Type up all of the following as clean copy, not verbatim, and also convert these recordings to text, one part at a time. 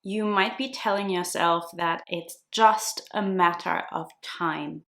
you might be telling yourself that it's just a matter of time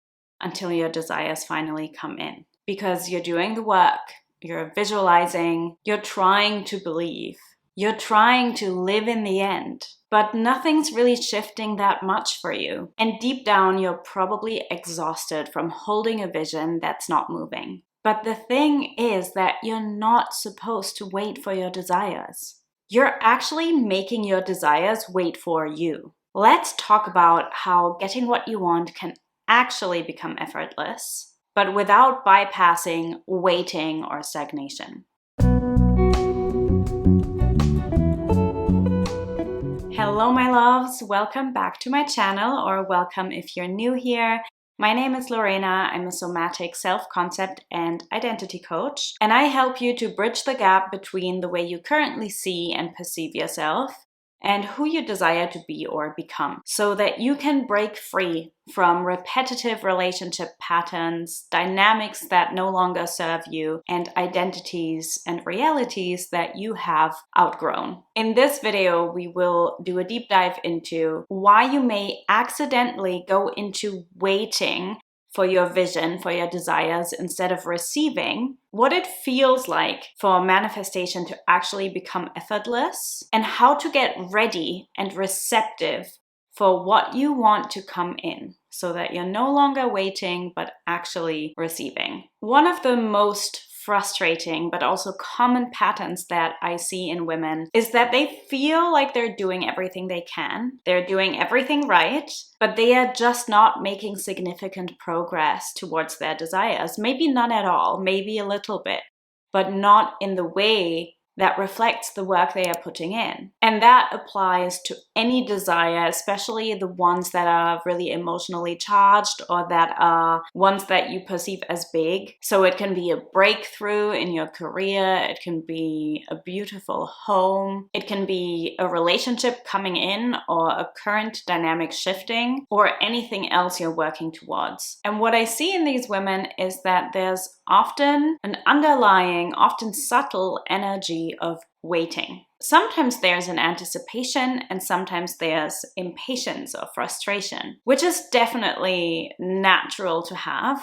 until your desires finally come in. Because you're doing the work, you're visualizing, you're trying to believe, you're trying to live in the end, but nothing's really shifting that much for you. And deep down, you're probably exhausted from holding a vision that's not moving. But the thing is that you're not supposed to wait for your desires. You're actually making your desires wait for you. Let's talk about how getting what you want can actually become effortless, but without bypassing waiting or stagnation. Hello, my loves. Welcome back to my channel, or welcome if you're new here. My name is Lorena. I'm a somatic self-concept and identity coach, and I help you to bridge the gap between the way you currently see and perceive yourself and who you desire to be or become, so that you can break free from repetitive relationship patterns, dynamics that no longer serve you, and identities and realities that you have outgrown. In this video, we will do a deep dive into why you may accidentally go into waiting for your vision, for your desires, instead of receiving, what it feels like for manifestation to actually become effortless, and how to get ready and receptive for what you want to come in, so that you're no longer waiting, but actually receiving. One of the most frustrating but also common patterns that I see in women is that they feel like they're doing everything they can. They're doing everything right, but they are just not making significant progress towards their desires. Maybe none at all, maybe a little bit, but not in the way that reflects the work they are putting in. And that applies to any desire, especially the ones that are really emotionally charged or that are ones that you perceive as big. So it can be a breakthrough in your career, it can be a beautiful home, it can be a relationship coming in or a current dynamic shifting, or anything else you're working towards. And what I see in these women is that there's often an underlying, often subtle energy of waiting. Sometimes there's an anticipation, and sometimes there's impatience or frustration, which is definitely natural to have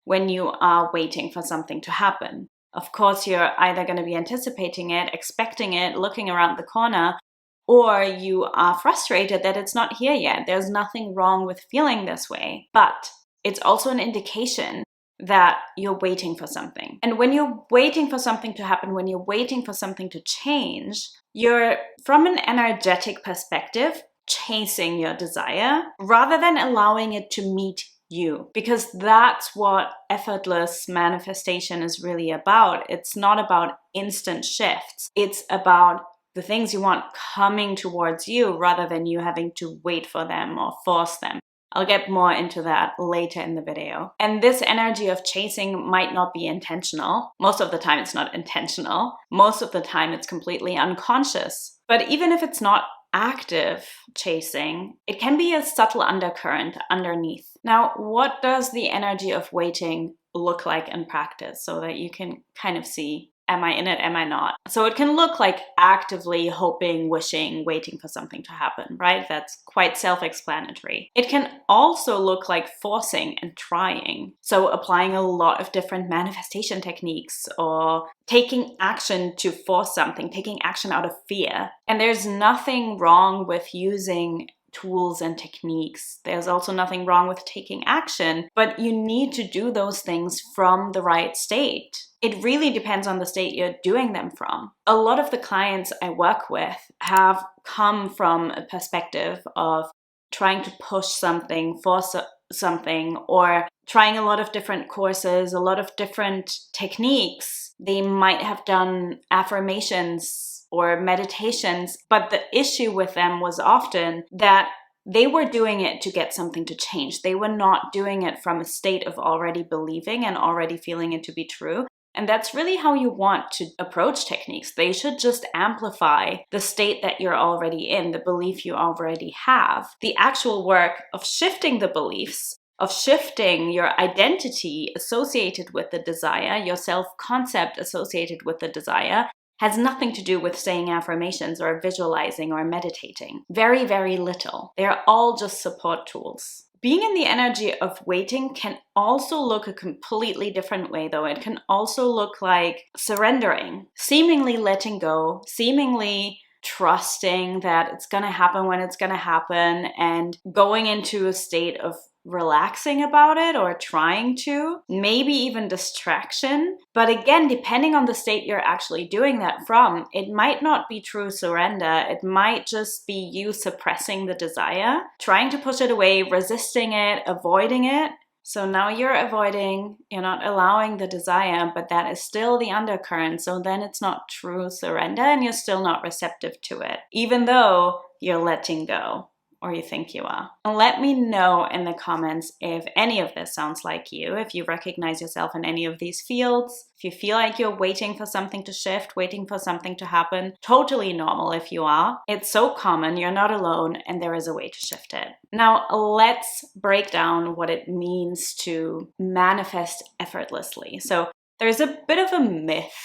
when you are waiting for something to happen. Of course, you're either going to be anticipating it, expecting it, looking around the corner, or you are frustrated that it's not here yet. There's nothing wrong with feeling this way, but it's also an indication that you're waiting for something. And when you're waiting for something to happen, when you're waiting for something to change, you're, from an energetic perspective, chasing your desire rather than allowing it to meet you. Because that's what effortless manifestation is really about. It's not about instant shifts. It's about the things you want coming towards you rather than you having to wait for them or force them. I'll get more into that later in the video. And this energy of chasing might not be intentional. Most of the time it's not intentional. Most of the time it's completely unconscious. But even if it's not active chasing, it can be a subtle undercurrent underneath. Now, what does the energy of waiting look like in practice, so that you can kind of see, am I in it, am I not? So it can look like actively hoping, wishing, waiting for something to happen, right? That's quite self-explanatory. It can also look like forcing and trying. So applying a lot of different manifestation techniques, or taking action to force something, taking action out of fear. And there's nothing wrong with using tools and techniques. There's also nothing wrong with taking action, but you need to do those things from the right state. It really depends on the state you're doing them from. A lot of the clients I work with have come from a perspective of trying to push something, force something, or trying a lot of different courses, a lot of different techniques. They might have done affirmations or meditations, but the issue with them was often that they were doing it to get something to change. They were not doing it from a state of already believing and already feeling it to be true. And that's really how you want to approach techniques. They should just amplify the state that you're already in, the belief you already have. The actual work of shifting the beliefs, of shifting your identity associated with the desire, your self-concept associated with the desire, has nothing to do with saying affirmations or visualizing or meditating. Very, very little. They're all just support tools. Being in the energy of waiting can also look a completely different way, though. It can also look like surrendering, seemingly letting go, seemingly trusting that it's going to happen when it's going to happen, and going into a state of relaxing about it or trying to, maybe even distraction. But again, depending on the state you're actually doing that from, it might not be true surrender. It might just be you suppressing the desire, trying to push it away, resisting it, avoiding it. So now you're avoiding, you're not allowing the desire, but that is still the undercurrent. So then it's not true surrender and you're still not receptive to it, even though you're letting go. Or you think you are. Let me know in the comments if any of this sounds like you, if you recognize yourself in any of these fields, if you feel like you're waiting for something to shift, waiting for something to happen. Totally normal if you are. It's so common, you're not alone, and there is a way to shift it. Now, let's break down what it means to manifest effortlessly. So there's a bit of a myth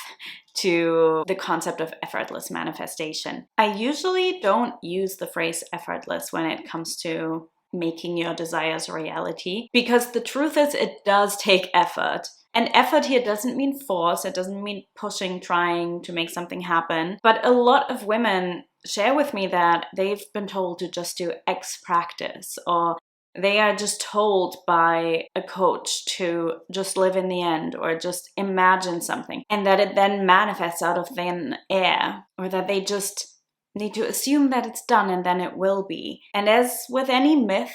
to the concept of effortless manifestation. I usually don't use the phrase effortless when it comes to making your desires a reality, because the truth is it does take effort. And effort here doesn't mean force, it doesn't mean pushing, trying to make something happen. But a lot of women share with me that they've been told to just do X practice, or they are just told by a coach to just live in the end or just imagine something, and that it then manifests out of thin air, or that they just need to assume that it's done and then it will be. And as with any myth,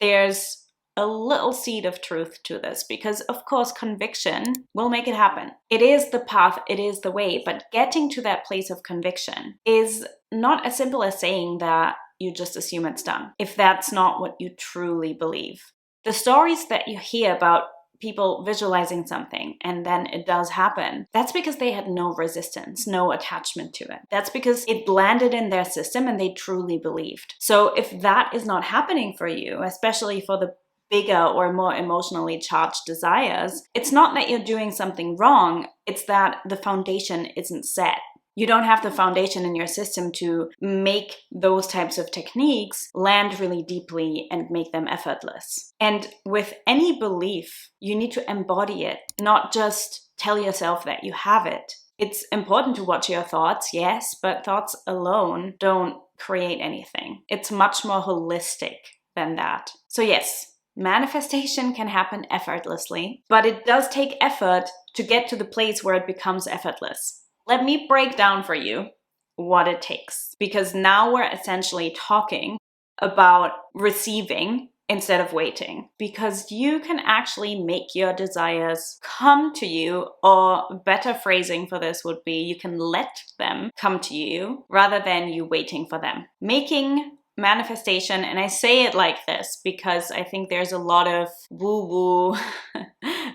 there's a little seed of truth to this, because of course conviction will make it happen. It is the path, it is the way, but getting to that place of conviction is not as simple as saying that you just assume it's done, if that's not what you truly believe. The stories that you hear about people visualizing something and then it does happen, that's because they had no resistance, no attachment to it. That's because it landed in their system and they truly believed. So if that is not happening for you, especially for the bigger or more emotionally charged desires, it's not that you're doing something wrong, it's that the foundation isn't set. You don't have the foundation in your system to make those types of techniques land really deeply and make them effortless. And with any belief, you need to embody it, not just tell yourself that you have it. It's important to watch your thoughts, yes, but thoughts alone don't create anything. It's much more holistic than that. So yes, manifestation can happen effortlessly, but it does take effort to get to the place where it becomes effortless. Let me break down for you what it takes, because now we're essentially talking about receiving instead of waiting, because you can actually make your desires come to you, or better phrasing for this would be you can let them come to you rather than you waiting for them. Making manifestation, and I say it like this because I think there's a lot of woo-woo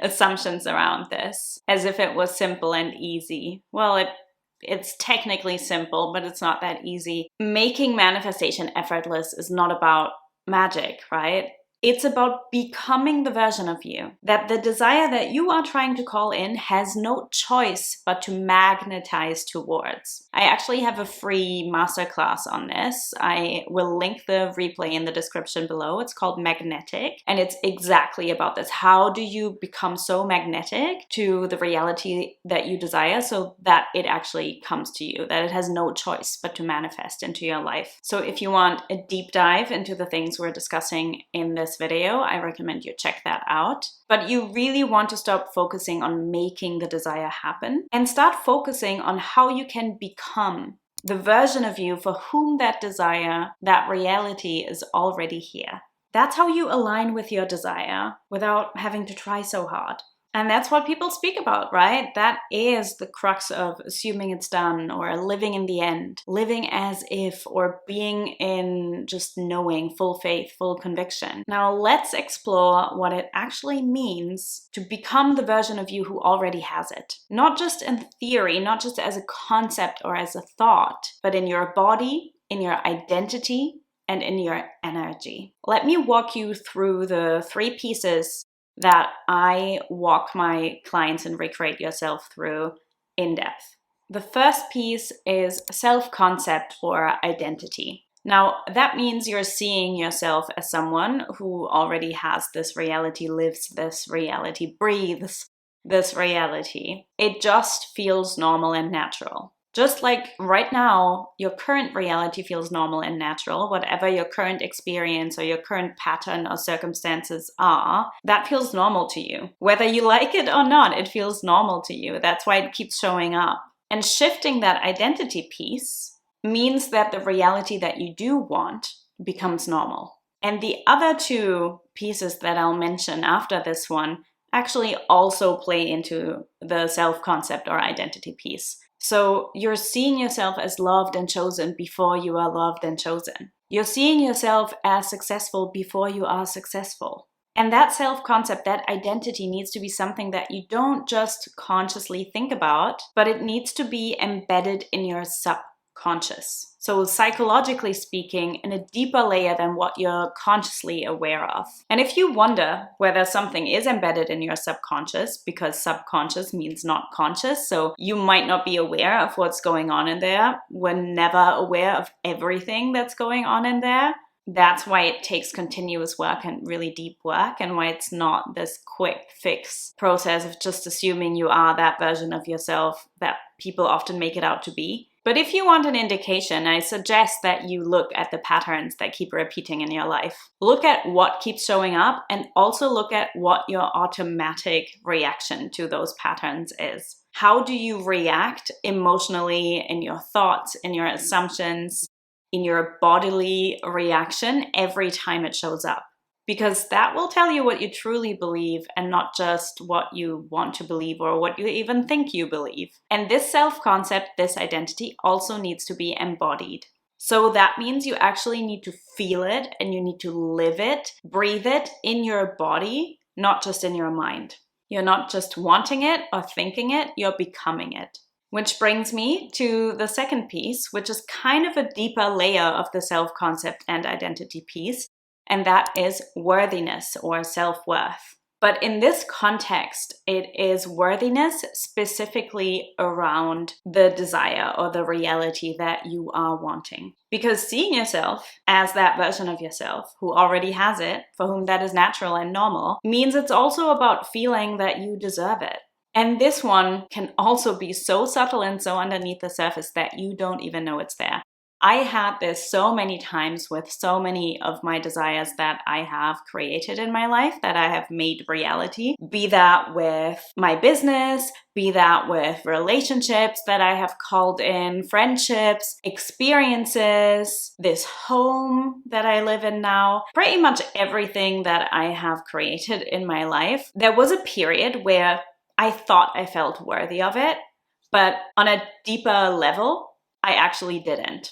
assumptions around this, as if it was simple and easy. Well, it's technically simple, but it's not that easy. Making manifestation effortless is not about magic, right? It's about becoming the version of you that the desire that you are trying to call in has no choice but to magnetize towards. I actually have a free masterclass on this. I will link the replay in the description below. It's called Magnetic, and it's exactly about this. How do you become so magnetic to the reality that you desire so that it actually comes to you, that it has no choice but to manifest into your life? So if you want a deep dive into the things we're discussing in this video, I recommend you check that out. But you really want to stop focusing on making the desire happen and start focusing on how you can become the version of you for whom that desire, that reality is already here. That's how you align with your desire without having to try so hard. And that's what people speak about, right? That is the crux of assuming it's done, or living in the end, living as if, or being in just knowing, full faith, full conviction. Now let's explore what it actually means to become the version of you who already has it. Not just in theory, not just as a concept or as a thought, but in your body, in your identity, and in your energy. Let me walk you through the 3 pieces that I walk my clients in Recreate Yourself through in depth. The first piece is self-concept or identity. Now, that means you're seeing yourself as someone who already has this reality, lives this reality, breathes this reality. It just feels normal and natural. Just like right now, your current reality feels normal and natural, whatever your current experience or your current pattern or circumstances are, that feels normal to you. Whether you like it or not, it feels normal to you. That's why it keeps showing up. And shifting that identity piece means that the reality that you do want becomes normal. And the other two pieces that I'll mention after this one actually also play into the self-concept or identity piece. So you're seeing yourself as loved and chosen before you are loved and chosen. You're seeing yourself as successful before you are successful. And that self-concept, that identity needs to be something that you don't just consciously think about, but it needs to be embedded in your subconscious. So psychologically speaking, in a deeper layer than what you're consciously aware of. And if you wonder whether something is embedded in your subconscious, because subconscious means not conscious, so you might not be aware of what's going on in there, we're never aware of everything that's going on in there. That's why it takes continuous work and really deep work, and why it's not this quick fix process of just assuming you are that version of yourself that people often make it out to be. But if you want an indication, I suggest that you look at the patterns that keep repeating in your life. Look at what keeps showing up, and also look at what your automatic reaction to those patterns is. How do you react emotionally in your thoughts, in your assumptions, in your bodily reaction every time it shows up? Because that will tell you what you truly believe and not just what you want to believe or what you even think you believe. And this self-concept, this identity also needs to be embodied. So that means you actually need to feel it and you need to live it, breathe it in your body, not just in your mind. You're not just wanting it or thinking it, you're becoming it. Which brings me to the second piece, which is kind of a deeper layer of the self-concept and identity piece, and that is worthiness or self-worth. But in this context, it is worthiness specifically around the desire or the reality that you are wanting. Because seeing yourself as that version of yourself who already has it, for whom that is natural and normal, means it's also about feeling that you deserve it. And this one can also be so subtle and so underneath the surface that you don't even know it's there. I had this so many times with so many of my desires that I have created in my life, that I have made reality. Be that with my business, be that with relationships that I have called in, friendships, experiences, this home that I live in now, pretty much everything that I have created in my life. There was a period where I thought I felt worthy of it, but on a deeper level, I actually didn't.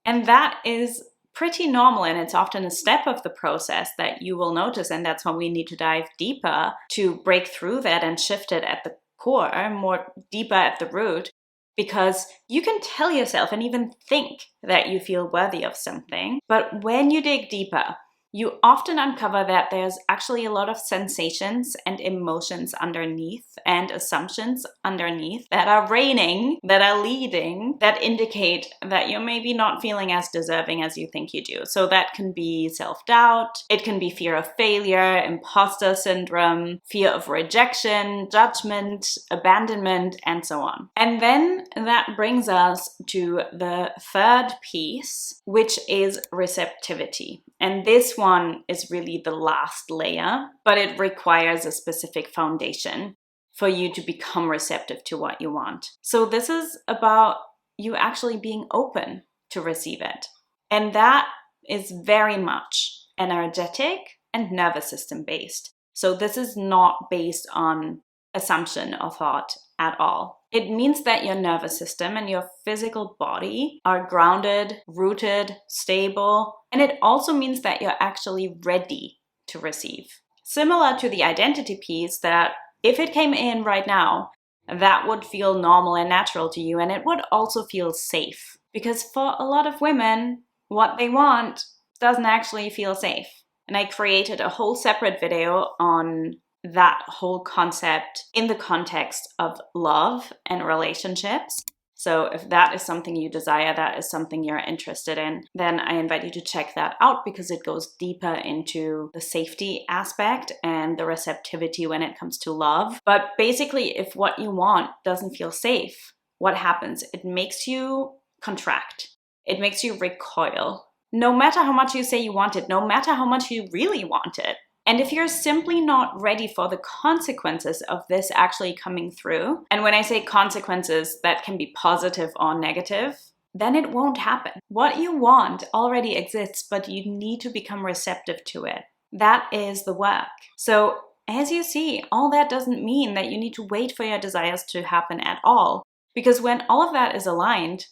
And that is pretty normal, and it's often a step of the process that you will notice, and that's when we need to dive deeper to break through that and shift it at the core, more deeper at the root, because you can tell yourself and even think that you feel worthy of something, but when you dig deeper, you often uncover that there's actually a lot of sensations and emotions underneath and assumptions underneath that are reigning, that are leading, that indicate that you're maybe not feeling as deserving as you think you do. So that can be self-doubt, it can be fear of failure, imposter syndrome, fear of rejection, judgment, abandonment, and so on. And then that brings us to the third piece, which is receptivity. And this one is really the last layer, but it requires a specific foundation for you to become receptive to what you want. So this is about you actually being open to receive it. And that is very much energetic and nervous system based. So this is not based on assumption or thought at all. It means that your nervous system and your physical body are grounded, rooted, stable, and it also means that you're actually ready to receive. Similar to the identity piece, that if it came in right now, that would feel normal and natural to you, and it would also feel safe. Because for a lot of women, what they want doesn't actually feel safe. And I created a whole separate video on that whole concept in the context of love and relationships. So if that is something you desire, that is something you're interested in, then I invite you to check that out because it goes deeper into the safety aspect and the receptivity when it comes to love. But basically, if what you want doesn't feel safe, what happens? It makes you contract. It makes you recoil. No matter how much you say you want it, no matter how much you really want it. And if you're simply not ready for the consequences of this actually coming through, and when I say consequences, that can be positive or negative, then it won't happen. What you want already exists, but you need to become receptive to it. That is the work. So as you see, all that doesn't mean that you need to wait for your desires to happen at all. Because when all of that is aligned,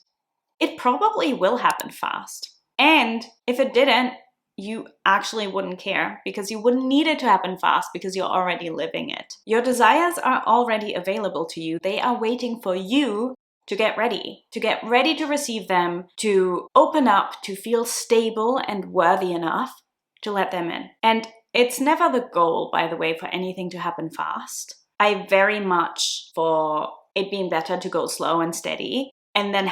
it probably will happen fast. And if it didn't, you actually wouldn't care because you wouldn't need it to happen fast because you're already living it. Your desires are already available to you. They are waiting for you to get ready to receive them, to open up, to feel stable and worthy enough to let them in. And it's never the goal, by the way, for anything to happen fast. I very much for it being better to go slow and steady and then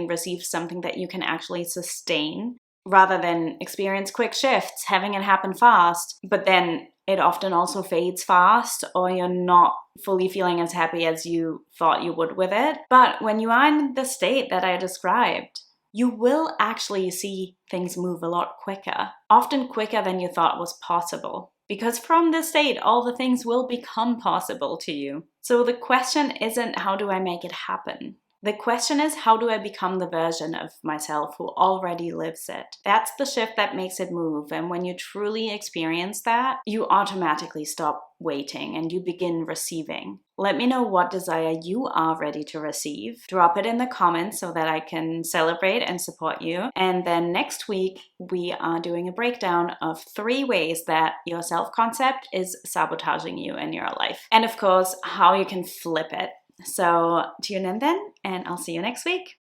receive something that you can actually sustain rather than experience quick shifts, having it happen fast, but then it often also fades fast or you're not fully feeling as happy as you thought you would with it. But when you are in the state that I described, you will actually see things move a lot quicker, often quicker than you thought was possible. Because from this state, all the things will become possible to you. So the question isn't, how do I make it happen? The question is, how do I become the version of myself who already lives it? That's the shift that makes it move. And when you truly experience that, you automatically stop waiting and you begin receiving. Let me know what desire you are ready to receive. Drop it in the comments so that I can celebrate and support you. And then next week, we are doing a breakdown of 3 ways that your self-concept is sabotaging you in your life. And of course, how you can flip it. So tune in then, and I'll see you next week.